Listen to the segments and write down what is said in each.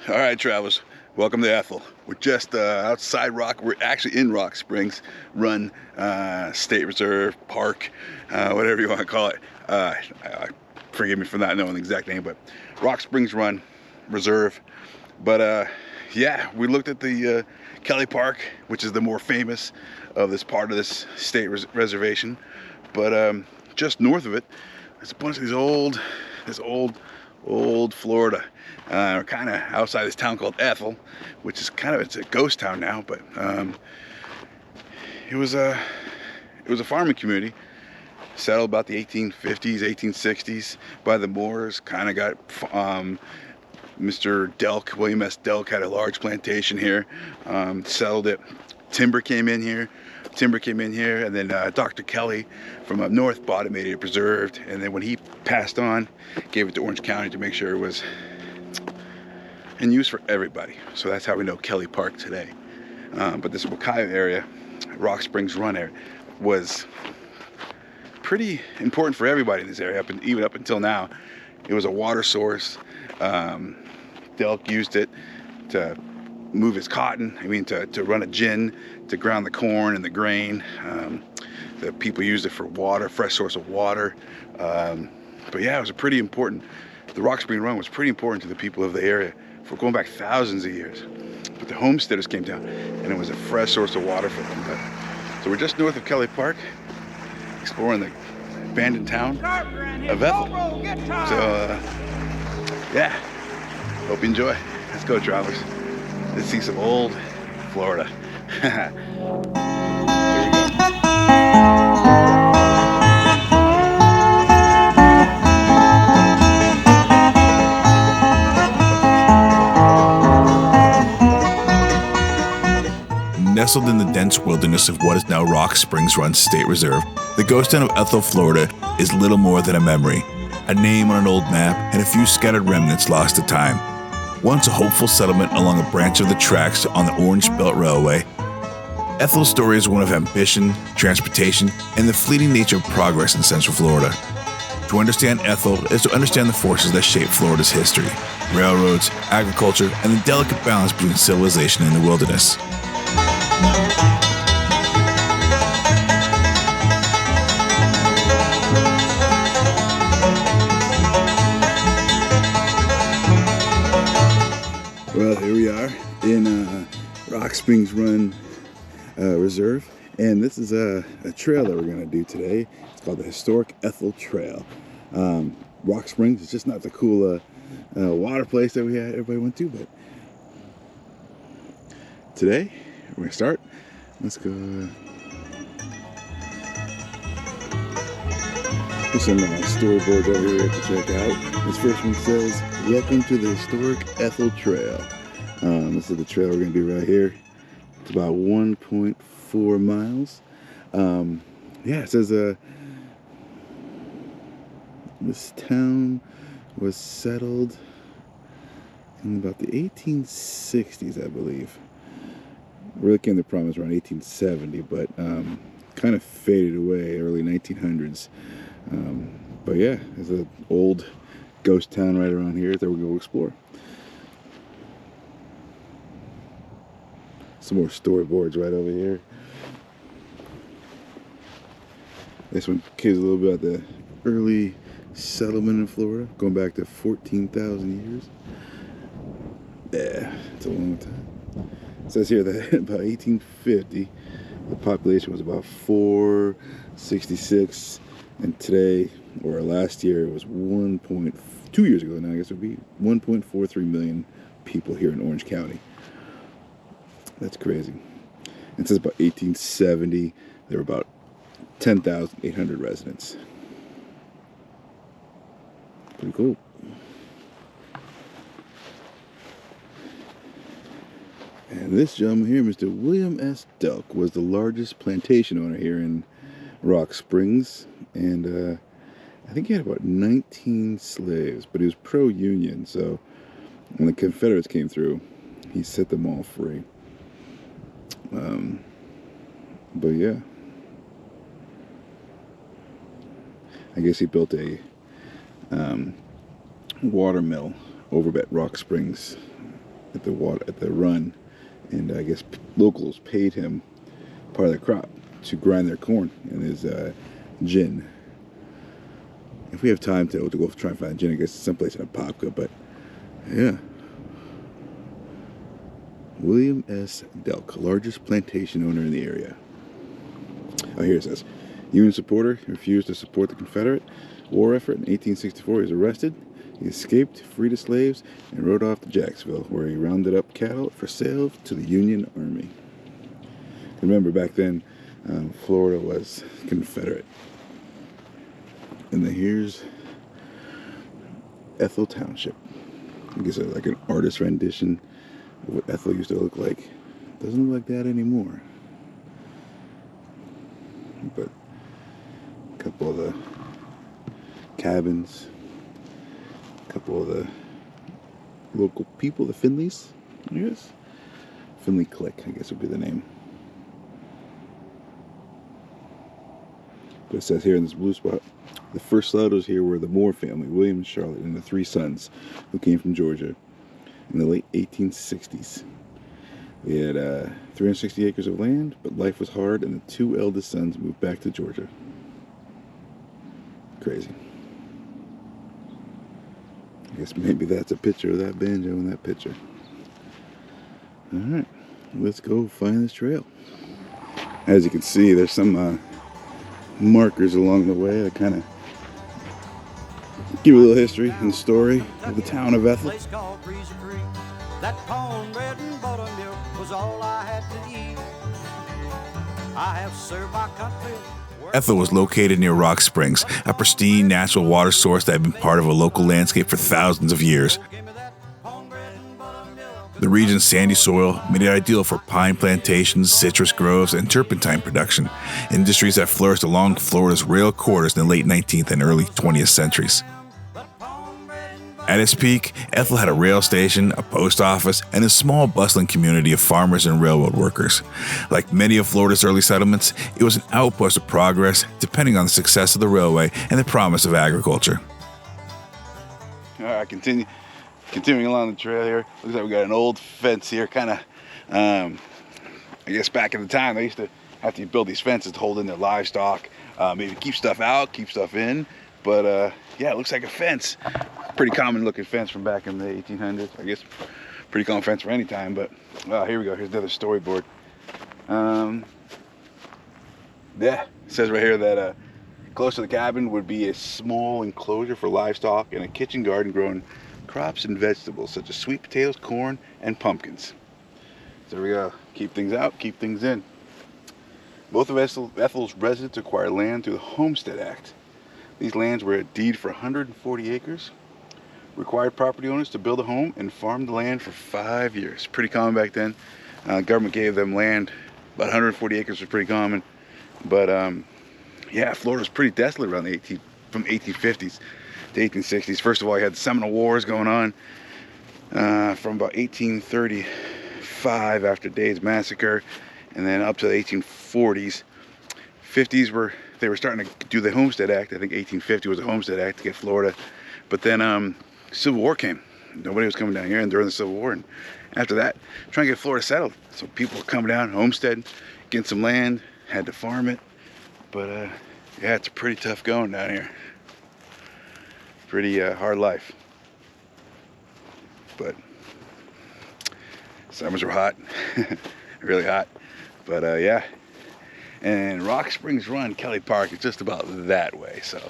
All right, travelers, welcome to Ethel. We're just outside we're actually in Rock Springs Run State Reserve Park, whatever you want to call it. Forgive me for not knowing the exact name, but Rock Springs Run Reserve. But yeah, we looked at the Kelly Park, which is the more famous of this part of this state reservation. But just north of it, there's a bunch of this old Florida. We're kind of outside this town called Ethel, which is it's a ghost town now, but it was a farming community settled about the 1850s, 1860s by the Moors. Kind of got Mr. Delk, William S. Delk, had a large plantation here, settled it. Timber came in here, and then Dr. Kelly from up north bought it, made it preserved, and then when he passed on, gave it to Orange County to make sure it was in use for everybody. So that's how we know Kelly Park today. But this Wakayo area, Rock Springs Run area, was pretty important for everybody in this area, even up until now. It was a water source. Delk used it to move his cotton, to run a gin, to ground the corn and the grain. The people used it for water, fresh source of water. But yeah, it was the Rock Spring Run was pretty important to the people of the area for going back thousands of years. But the homesteaders came down, and it was a fresh source of water for them. So we're just north of Kelly Park, exploring the abandoned town of Ethel. So yeah, hope you enjoy. Let's go, travelers. Let's see some old Florida. Here we go. Nestled in the dense wilderness of what is now Rock Springs Run State Reserve, the ghost town of Ethel, Florida is little more than a memory, a name on an old map, and a few scattered remnants lost to time. Once a hopeful settlement along a branch of the tracks on the Orange Belt Railway, Ethel's story is one of ambition, transportation, and the fleeting nature of progress in Central Florida. To understand Ethel is to understand the forces that shape Florida's history: railroads, agriculture, and the delicate balance between civilization and the wilderness. Well, here we are in Rock Springs Run Reserve, and this is a trail that we're going to do today. It's called the Historic Ethel Trail. Rock Springs is just not the cool water place that everybody went to, but today we're going to start. Let's go. There's some storyboards over here to check out. This first one says, "Welcome to the Historic Ethel Trail." This is the trail we're going to do right here. It's about 1.4 miles. Yeah, it says this town was settled in about the 1860s, I believe. Really came to promise around 1870, but kind of faded away early 1900s. But yeah, there's an old ghost town right around here that we're going to explore. Some more storyboards right over here. This one gives a little bit about the early settlement in Florida, going back to 14,000 years. Yeah, it's a long time. It says here that about 1850, the population was about 466, and today, or last year, it was 2 years ago now, I guess it would be 1.43 million people here in Orange County. That's crazy. It says about 1870, there were about 10,800 residents. Pretty cool. And this gentleman here, Mr. William S. Delk, was the largest plantation owner here in Rock Springs. And I think he had about 19 slaves, but he was pro-union. So when the Confederates came through, he set them all free. But yeah, I guess he built a water mill over at Rock Springs at the run, and I guess locals paid him part of the crop to grind their corn in his gin. If we have time to go try and find gin, I guess someplace in Apopka, but yeah. William S. Delk, largest plantation owner in the area. Oh, here it says, Union supporter, refused to support the Confederate war effort in 1864. He was arrested. He escaped, freed his slaves, and rode off to Jacksonville, where he rounded up cattle for sale to the Union Army. Remember, back then, Florida was Confederate. And then here's Ethel Township. I guess like an artist rendition of what Ethel used to look like. Doesn't look like that anymore. But a couple of the cabins, a couple of the local people, the Finleys, I guess. Finley Clique, I guess would be the name. But it says here in this blue spot, the first settlers here were the Moore family, William and Charlotte, and the 3 sons who came from Georgia in the late 1860s. They had 360 acres of land, but life was hard, and the 2 eldest sons moved back to Georgia. Crazy. I guess maybe that's a picture of that banjo in that picture. Alright, let's go find this trail. As you can see, there's some markers along the way that kind of give a little history and story of the town of Ethel. That cornbread and buttermilk was all I had to eat. I have served my country. Ethel was located near Rock Springs, a pristine natural water source that had been part of a local landscape for thousands of years. The region's sandy soil made it ideal for pine plantations, citrus groves, and turpentine production, industries that flourished along Florida's rail corridors in the late 19th and early 20th centuries. At its peak, Ethel had a rail station, a post office, and a small bustling community of farmers and railroad workers. Like many of Florida's early settlements, it was an outpost of progress, depending on the success of the railway and the promise of agriculture. All right, continuing along the trail here. Looks like we got an old fence here, kind of, I guess back in the time, they used to have to build these fences to hold in their livestock, maybe keep stuff out, keep stuff in, but yeah, it looks like a fence. Pretty common looking fence from back in the 1800s. I guess pretty common fence for any time, but here we go. Here's another storyboard. Yeah, it says right here that close to the cabin would be a small enclosure for livestock and a kitchen garden growing crops and vegetables such as sweet potatoes, corn, and pumpkins. So there we go. Keep things out, keep things in. Both of Ethel's residents acquired land through the Homestead Act. These lands were a deed for 140 acres. Required property owners to build a home and farm the land for 5 years. Pretty common back then. Government gave them land. About 140 acres was pretty common. But yeah, Florida was pretty desolate around from 1850s to 1860s. First of all, you had the Seminole Wars going on from about 1835 after Dade's Massacre, and then up to the 1840s. 50s they were starting to do the Homestead Act. I think 1850 was the Homestead Act to get Florida. But then Civil War came. Nobody was coming down here, and during the Civil War, and after that, trying to get Florida settled. So people were coming down, homestead, getting some land, had to farm it. But yeah, it's pretty tough going down here. Pretty hard life. But summers were hot, really hot. But yeah, and Rock Springs Run, Kelly Park is just about that way. So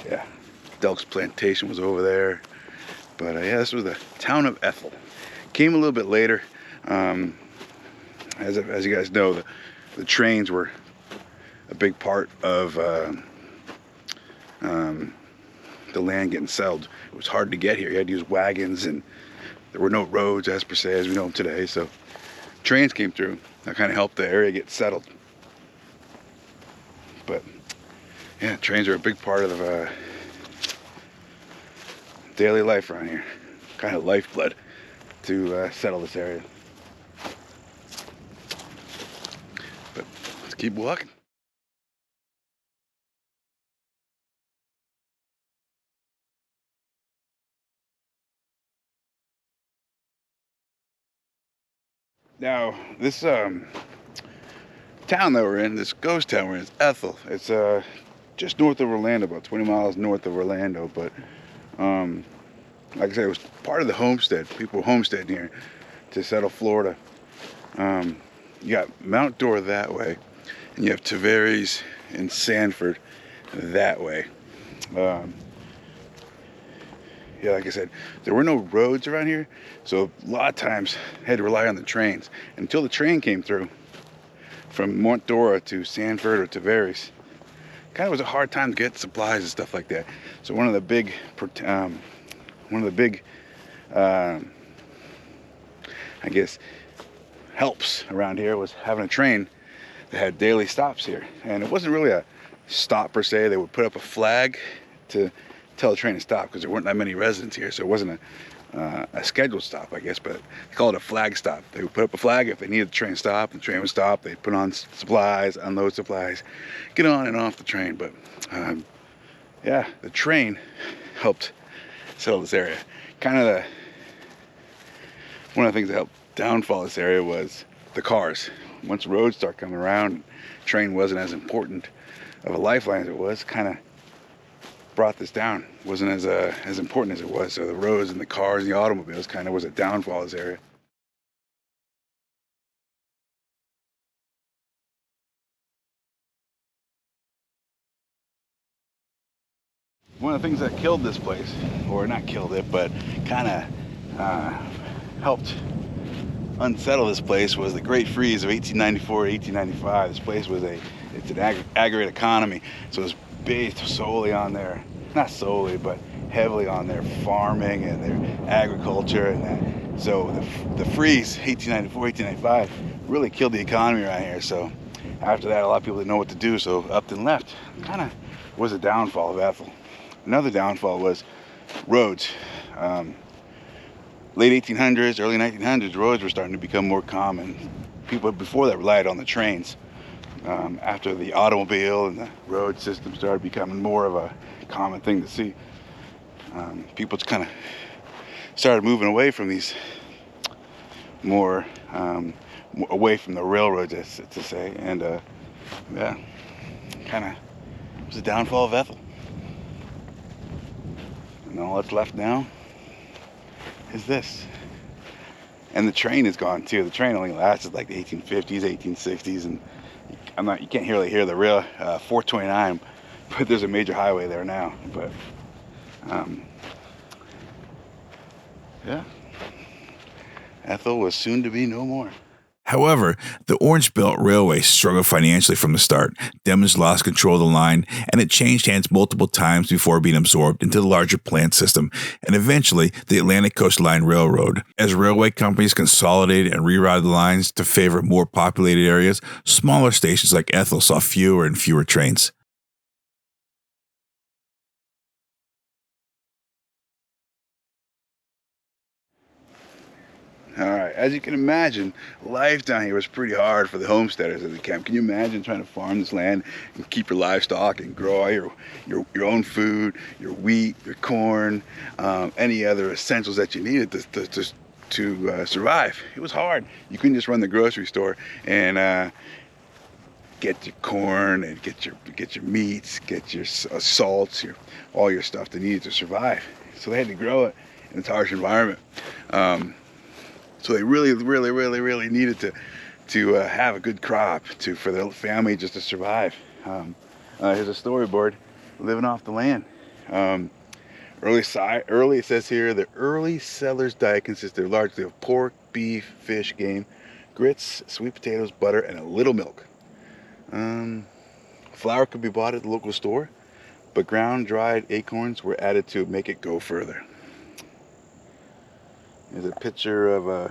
yeah, Delk's plantation was over there. But yeah, this was the town of Ethel. Came a little bit later. As you guys know, the trains were a big part of the land getting settled. It was hard to get here. You had to use wagons, and there were no roads as per se as we know them today. So trains came through. That kind of helped the area get settled. But yeah, trains are a big part of daily life around here. Kind of lifeblood to settle this area. But let's keep walking. Now, this town that we're in, this ghost town we're in, is Ethel. It's just north of Orlando, about 20 miles north of Orlando. But like I said, it was part of the homestead. People homesteading here to settle Florida. You got Mount Dora that way, and you have Tavares and Sanford that way. Yeah, like I said, there were no roads around here, so a lot of times I had to rely on the trains. And until the train came through from Mount Dora to Sanford or Tavares, kind of was a hard time to get supplies and stuff like that. So one of the big I guess helps around here was having a train that had daily stops here. And it wasn't really a stop per se. They would put up a flag to tell the train to stop because there weren't that many residents here, so it wasn't a scheduled stop, I guess, but they called it a flag stop. They would put up a flag if they needed the train to stop. The train would stop. They'd put on supplies, unload supplies, get on and off the train. But yeah, the train helped settle this area. Kind of one of the things that helped downfall this area was the cars. Once roads start coming around, train wasn't as important of a lifeline as it was. Kind of brought this down. Wasn't as important as it was. So the roads and the cars and the automobiles kind of was a downfall of this area. One of the things that killed this place, or not killed it, but kind of helped unsettle this place, was the Great Freeze of 1894 to 1895. This place was it's an aggregate economy, so it's based solely on their, not solely, but heavily on their farming and their agriculture and that. So the freeze, 1894, 1895, really killed the economy around here. So after that, a lot of people didn't know what to do, so upped and left. Kind of was a downfall of Ethel. Another downfall was roads. Late 1800s, early 1900s, roads were starting to become more common. People before that relied on the trains. After the automobile and the road system started becoming more of a common thing to see, people just kind of started moving away from these more away from the railroads, to say, and yeah, kind of was the downfall of Ethel. And all that's left now is this. And the train is gone too. The train only lasted like the 1850s, 1860s, and you can't really hear the rail 429, but there's a major highway there now. But yeah, Ethel was soon to be no more. However, the Orange Belt Railway struggled financially from the start. Demons lost control of the line, and it changed hands multiple times before being absorbed into the larger plant system, and eventually the Atlantic Coast Line Railroad. As railway companies consolidated and rerouted the lines to favor more populated areas, smaller stations like Ethel saw fewer and fewer trains. All right, as you can imagine, life down here was pretty hard for the homesteaders at the camp. Can you imagine trying to farm this land and keep your livestock and grow all your own food, your wheat, your corn, any other essentials that you needed to survive? It was hard. You couldn't just run the grocery store and get your corn and get your meats, get your salts, all your stuff they needed to survive. So they had to grow it in this harsh environment. So they really needed to have a good crop for their family just to survive. Here's a storyboard, living off the land. Early it says here, the early settlers' diet consisted largely of pork, beef, fish, game, grits, sweet potatoes, butter, and a little milk. Flour could be bought at the local store, but ground dried acorns were added to make it go further. Here's a picture of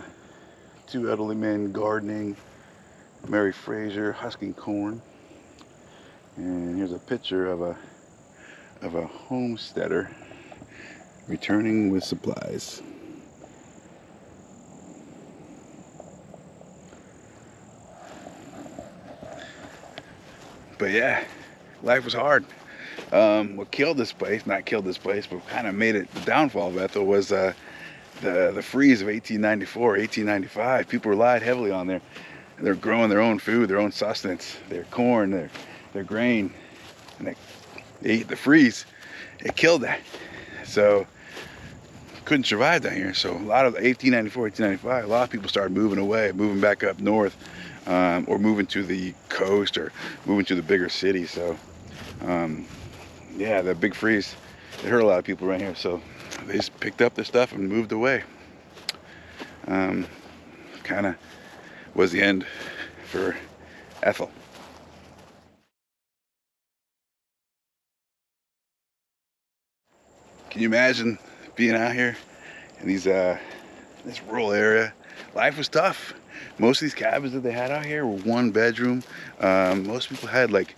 two elderly men gardening, Mary Frazier husking corn. And here's a picture of a homesteader returning with supplies. But yeah, life was hard. What killed this place, not killed this place, but kind of made it the downfall of Ethel was the freeze of 1894, 1895, people relied heavily on they're growing their own food, their own sustenance, their corn, their grain, and they ate the freeze. It killed that. So couldn't survive down here. So a lot of 1894, 1895, a lot of people started moving away, moving back up north, or moving to the coast, or moving to the bigger cities. So yeah, that big freeze, it hurt a lot of people right here. So they just picked up their stuff and moved away. Kind of was the end for Ethel. Can you imagine being out here in this rural area? Life was tough. Most of these cabins that they had out here were one bedroom. Most people had like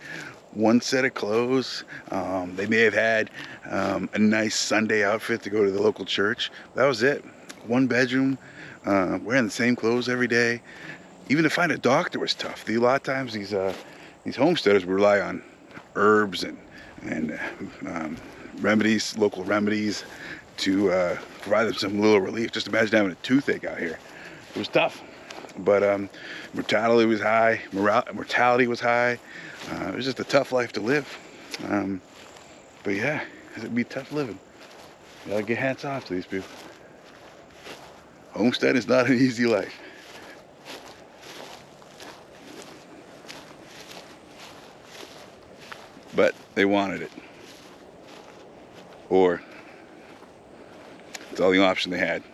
one set of clothes. They may have had a nice Sunday outfit to go to the local church. That was it. One bedroom, wearing the same clothes every day. Even to find a doctor was tough. A lot of times these homesteaders would rely on herbs and remedies, local remedies, to provide them some little relief. Just imagine having a toothache out here. It was tough, but mortality was high. Mortality was high. It was just a tough life to live. But yeah, it'd be tough living. You gotta get hats off to these people. Homestead is not an easy life. But they wanted it. Or it's all the option they had.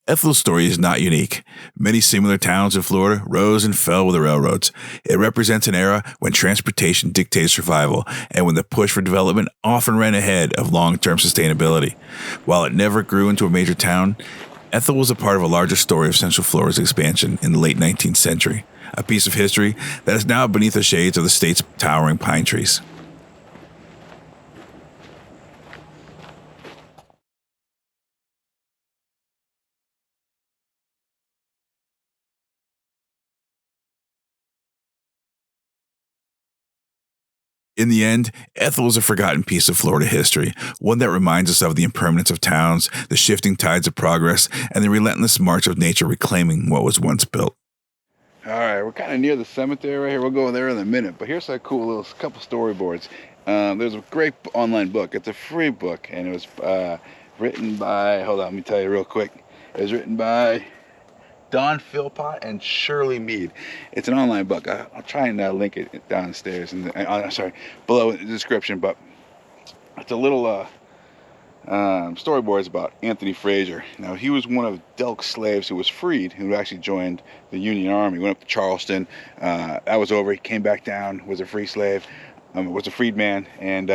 Ethel's story is not unique. Many similar towns in Florida rose and fell with the railroads. It represents an era when transportation dictated survival and when the push for development often ran ahead of long-term sustainability. While it never grew into a major town, Ethel was a part of a larger story of Central Florida's expansion in the late 19th century, a piece of history that is now beneath the shades of the state's towering pine trees. In the end, Ethel is a forgotten piece of Florida history, one that reminds us of the impermanence of towns, the shifting tides of progress, and the relentless march of nature reclaiming what was once built. All right, we're kind of near the cemetery right here. We'll go there in a minute, but here's a cool little couple storyboards. There's a great online book. It's a free book, and it was written by, hold on, let me tell you real quick. It was written by Don Philpott and Shirley Mead. It's an online book. I'll try and link it downstairs, below in the description, but it's a little storyboards about Anthony Frazier. Now, he was one of Delk's slaves who was freed, who actually joined the Union Army, went up to Charleston. That was over. He came back down, was a free slave, was a freed man, and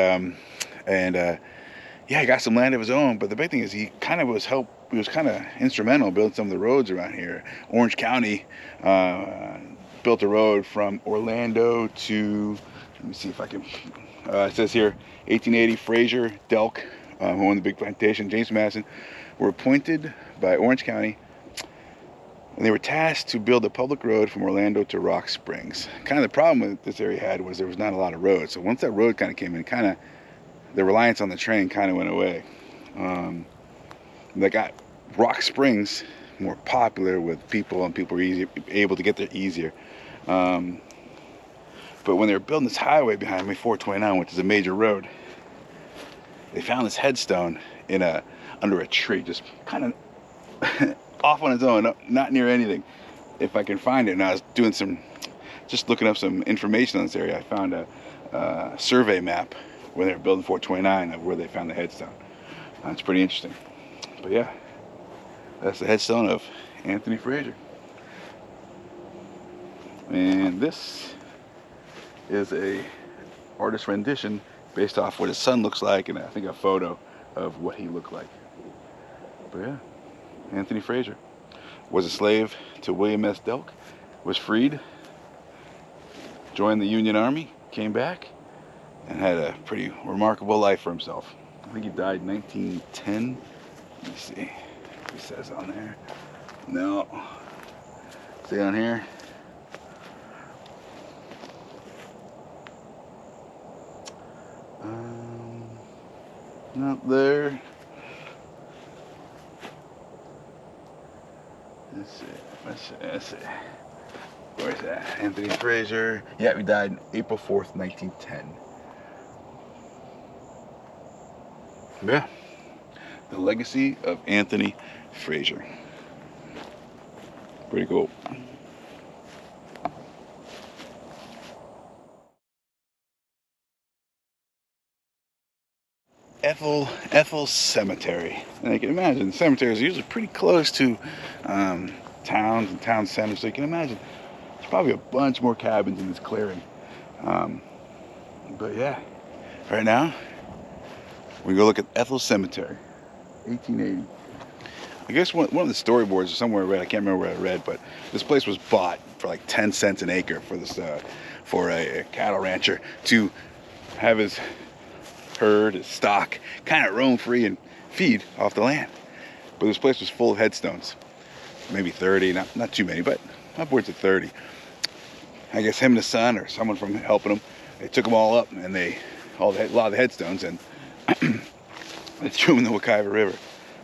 yeah, he got some land of his own. But the big thing is he was kind of instrumental in building some of the roads around here. Orange County built a road from Orlando to, let me see if I can, it says here, 1880, Frazier, Delk, who owned the big plantation, James Madison, were appointed by Orange County, and they were tasked to build a public road from Orlando to Rock Springs. Kind of the problem that this area had was there was not a lot of roads. So once that road kind of came in, the reliance on the train kind of went away. That got Rock Springs more popular with people, and people were able to get there easier. But when they were building this highway behind me, 429, which is a major road, they found this headstone under a tree, just kind of off on its own, not near anything. If I can find it, and I was just looking up some information on this area, I found a survey map when they were building 429 of where they found the headstone. That's pretty interesting. But yeah, that's the headstone of Anthony Frazier. And this is a artist rendition based off what his son looks like, and I think a photo of what he looked like. But yeah, Anthony Frazier was a slave to William S. Delk, was freed, joined the Union Army, came back, and had a pretty remarkable life for himself. I think he died in 1910. Let me see. He says on there. No. See on here. Not there. Let's see. Where's that? Anthony Frazier. Yeah, he died April 4th, 1910. Yeah. The legacy of Anthony Frazier. Pretty cool. Ethel Cemetery. And you can imagine cemeteries are usually pretty close to towns and town centers, so you can imagine there's probably a bunch more cabins in this clearing. But yeah, right now we go look at Ethel Cemetery, 1880. I guess one of the storyboards somewhere I read, I can't remember where I read, but this place was bought for like 10 cents an acre for this for a cattle rancher to have his herd, his stock, kind of roam free and feed off the land. But this place was full of headstones, maybe 30, not too many, but upwards of 30. I guess him and his son or someone from helping him, they took them all up and a lot of the headstones, and they threw them in the Wekiva River.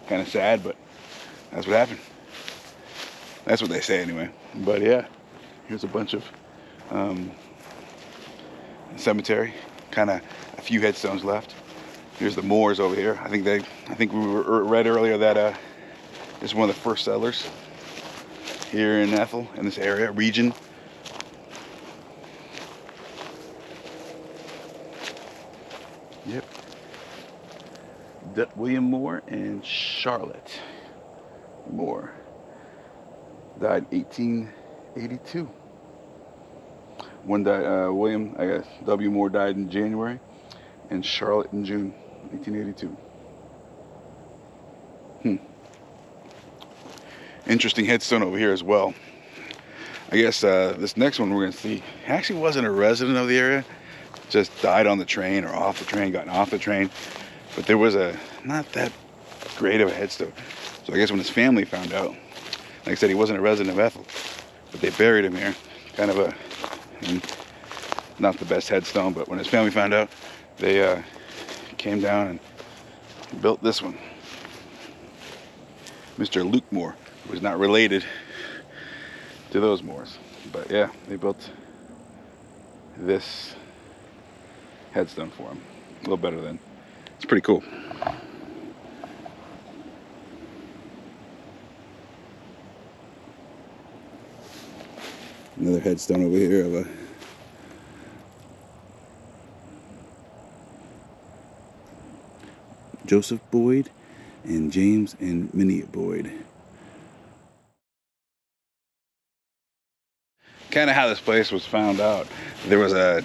Kind of sad, but that's what happened. That's what they say anyway. But yeah, here's a bunch of cemetery, kind of a few headstones left. Here's the Moors over here. I think we read earlier that this is one of the first settlers here in Ethel, in this area, region. Yep. William Moore and Charlotte Moore died 1882. One died, William, I guess, W. Moore died in January, and Charlotte in June, 1882. Interesting headstone over here as well. I guess this next one we're going to see actually wasn't a resident of the area, just died on the train or off the train, gotten off the train. But there was not that great of a headstone. So I guess when his family found out, like I said, he wasn't a resident of Ethel, but they buried him here. Kind of not the best headstone, but when his family found out, they came down and built this one. Mr. Luke Moore, who was not related to those Moores. But yeah, they built this headstone for him. A little better than. It's pretty cool. Another headstone over here of a Joseph Boyd and James and Minnie Boyd. Kind of how this place was found out. There was a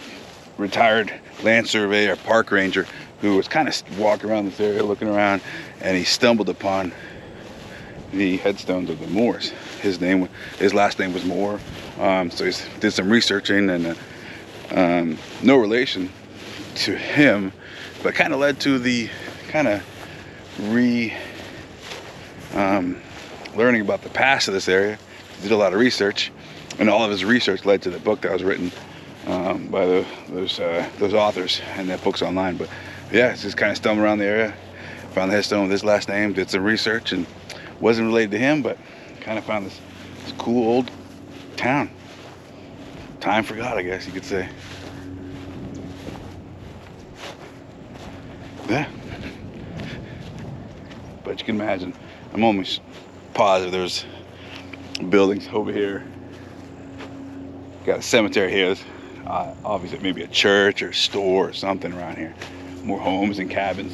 retired land surveyor, park ranger, who was kind of walking around this area looking around, and he stumbled upon the headstones of the Moors. His last name was Moore, so he did some researching, and no relation to him, but kind of led to the kind of learning about the past of this area. He did a lot of research, and all of his research led to the book that was written by those authors, and that book's online. But yeah, just kind of stumbled around the area, found the headstone with his last name, did some research, and wasn't related to him, but kind of found this cool old town. Time forgot, I guess you could say. Yeah. But you can imagine, I'm almost positive there's buildings over here. Got a cemetery here. Obviously maybe a church or store or something around here. More homes and cabins.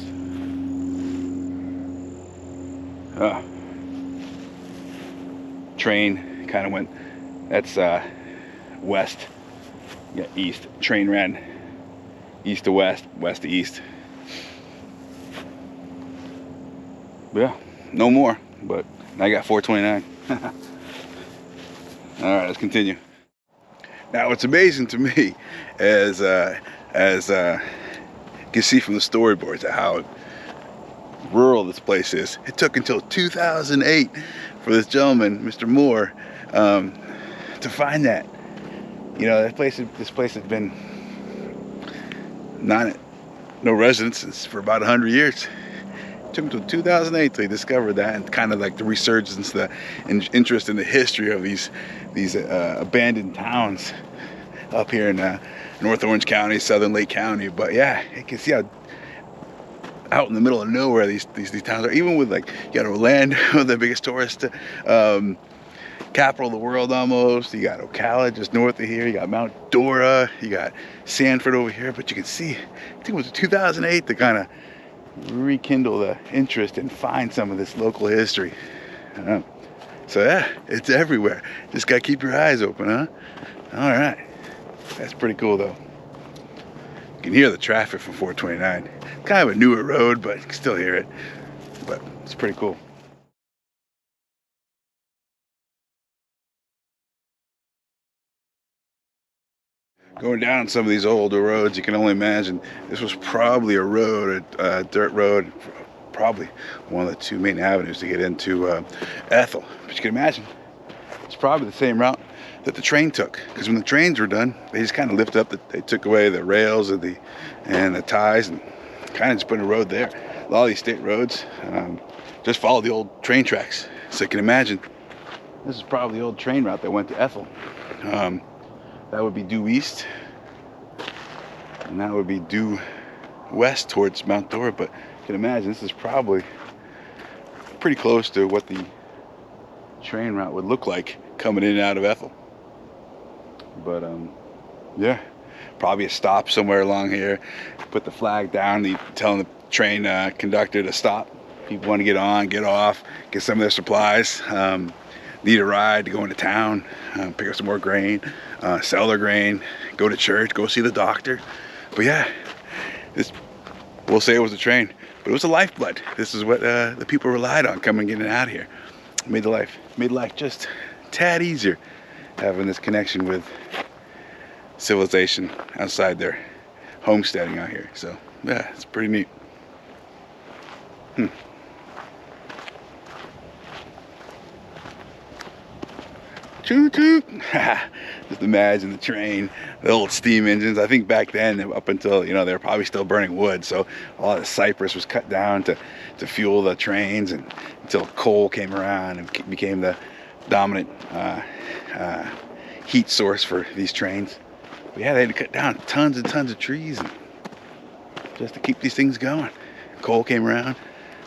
Train kind of went, that's west, yeah, east. Train ran east to west, west to east. Yeah, no more, but I got 429. All right, let's continue. Now, what's amazing to me is, as you can see from the storyboards, how rural this place is. It took until 2008 for this gentleman, Mr. Moore, to find that. You know, this place has been not no residents for about 100 years. It took until 2008 till he discovered that, and kind of like the resurgence, the interest in the history of these abandoned towns up here in North Orange County, Southern Lake County. But yeah, you can see how out in the middle of nowhere these towns are. Even with, like, you got Orlando, the biggest tourist capital of the world almost. You got Ocala just north of here. You got Mount Dora. You got Sanford over here. But you can see, I think it was 2008 to kind of rekindle the interest and find some of this local history. So yeah, it's everywhere. Just gotta keep your eyes open, huh? All right, that's pretty cool though. You can hear the traffic from 429. Kind of a newer road, but you can still hear it. But it's pretty cool. Going down some of these older roads, you can only imagine this was probably a road, a dirt road, probably one of the two main avenues to get into Ethel. But you can imagine it's probably the same route that the train took, because when the trains were done, they just kind of lifted up, they took away the rails and the ties and kind of just put a road there. A lot of these state roads just follow the old train tracks. So you can imagine this is probably the old train route that went to Ethel. That would be due east, and that would be due west towards Mount Dora. But you can imagine this is probably pretty close to what the train route would look like coming in and out of Ethel. But yeah, probably a stop somewhere along here. Put the flag down, telling the train conductor to stop. People want to get on, get off, get some of their supplies. Need a ride to go into town, pick up some more grain, sell their grain, go to church, go see the doctor. But yeah, we'll say it was a train, but it was a lifeblood. This is what the people relied on coming in and out of here. Made life just a tad easier, having this connection with civilization outside their homesteading out here. So yeah, it's pretty neat. Toot toot. Just imagine the train, the old steam engines. I think back then, up until, you know, they were probably still burning wood, so all the cypress was cut down to fuel the trains, and until coal came around and became the dominant heat source for these trains. But yeah, they had to cut down tons and tons of trees just to keep these things going. Coal came around,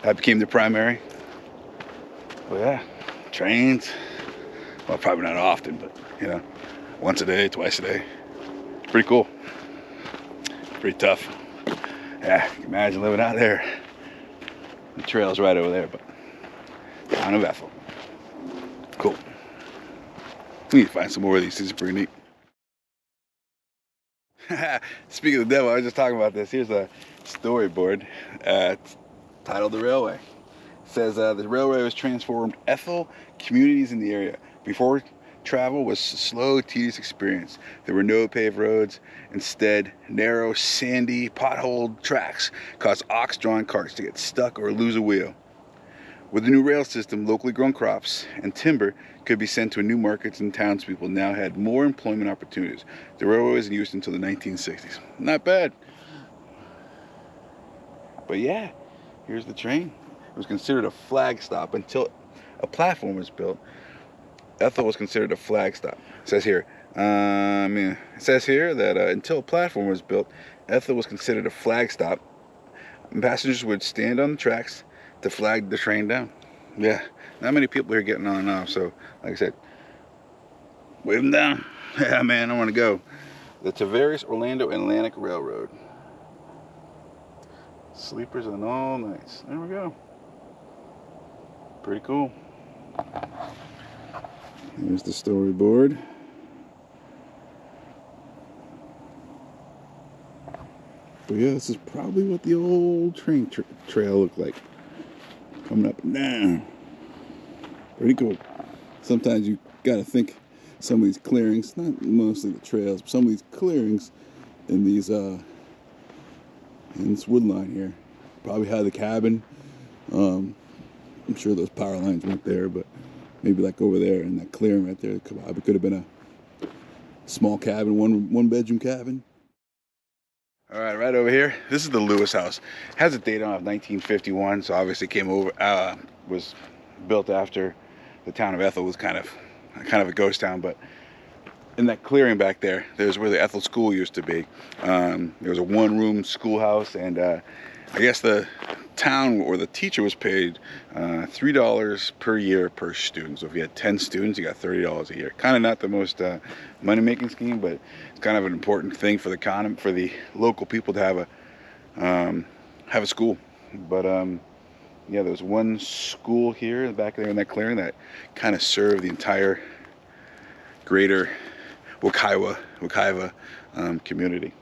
that became the primary. Well, yeah, trains. Well, probably not often, but, you know, once a day, twice a day. It's pretty cool. Pretty tough. Yeah, imagine living out there. The trail's right over there, but town of Ethel. Cool. We need to find some more of these. These are pretty neat. Speaking of the devil, I was just talking about this. Here's a storyboard titled The Railway. It says the railway was transformed Ethel communities in the area. Before, travel was a slow, tedious experience. There were no paved roads. Instead, narrow, sandy, potholed tracks caused ox-drawn carts to get stuck or lose a wheel. With the new rail system, locally grown crops and timber could be sent to new markets, and townspeople now had more employment opportunities. The railway was in use until the 1960s. Not bad. But yeah, here's the train. It was considered a flag stop until a platform was built. Ethel was considered a flag stop. It says here, that until a platform was built, Ethel was considered a flag stop. And passengers would stand on the tracks to flag the train down. Yeah, not many people here getting on and off. So, like I said, wave them down. Yeah, man, I want to go. The Tavares Orlando Atlantic Railroad. Sleepers on all nights. There we go. Pretty cool. Here's the storyboard. But yeah, this is probably what the old train trail looked like. Coming up and down. Pretty cool. Sometimes you gotta think some of these clearings, not mostly the trails, but some of these clearings in these in this wood line here. Probably had the cabin. I'm sure those power lines weren't there, but maybe like over there in that clearing right there, it could have been a small cabin, one bedroom cabin. All right, right over here. This is the Lewis house. It has a date on it of 1951, so obviously came over. Was built after the town of Ethel was kind of a ghost town. But in that clearing back there, there's where the Ethel School used to be. There was a one-room schoolhouse, and I guess the town or the teacher was paid $3 per year per student. So if you had 10 students, you got $30 a year. Kind of not the most money-making scheme, but it's kind of an important thing for the economy, for the local people to have a school. But yeah, there's one school here in the back there in that clearing that kind of served the entire greater Wekiwa community.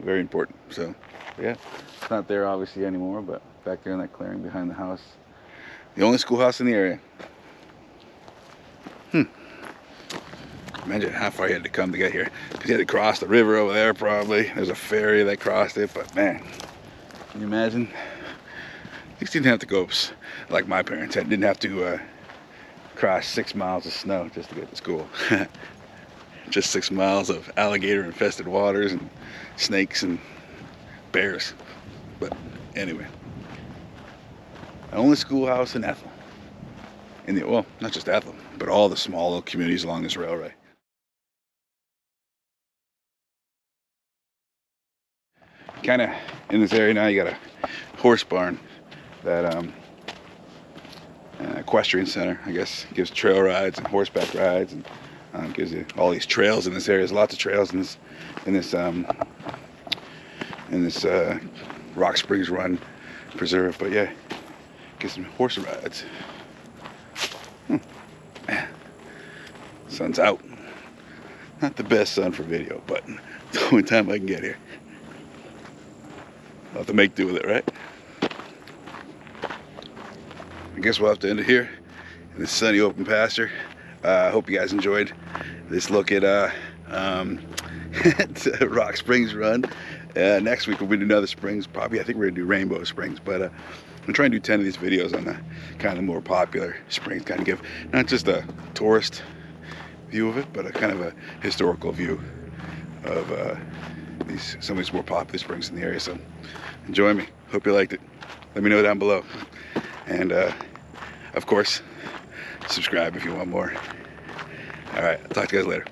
Very important. So yeah, it's not there obviously anymore, but back there in that clearing behind the house, the only schoolhouse in the area. Imagine how far you had to come to get here, because you had to cross the river over there probably. There's a ferry that crossed it, but man, can you imagine? At least you didn't have to go like my parents had. Didn't have to cross 6 miles of snow just to get to school. Just 6 miles of alligator-infested waters and snakes and bears. But anyway, the only schoolhouse in Ethel. Well, not just Ethel, but all the small little communities along this railway. Kind of in this area now, you got a horse barn that equestrian center, I guess, gives trail rides and horseback rides, and gives you all these trails in this area. There's lots of trails in this Rock Springs Run preserve. But yeah, get some horse rides. Sun's out. Not the best sun for video, but it's the only time I can get here. I'll have to make do with it, right? I guess we'll have to end it here in this sunny open pasture. I hope you guys enjoyed this look at Rock Springs Run. Next week we'll do another springs. Probably, I think we're gonna do Rainbow Springs, but I'm gonna try and do 10 of these videos on the kind of more popular springs, kind of give not just a tourist view of it, but a kind of a historical view of some of these more popular springs in the area. So enjoy me. Hope you liked it. Let me know down below. And of course, subscribe if you want more. All right, I'll talk to you guys later.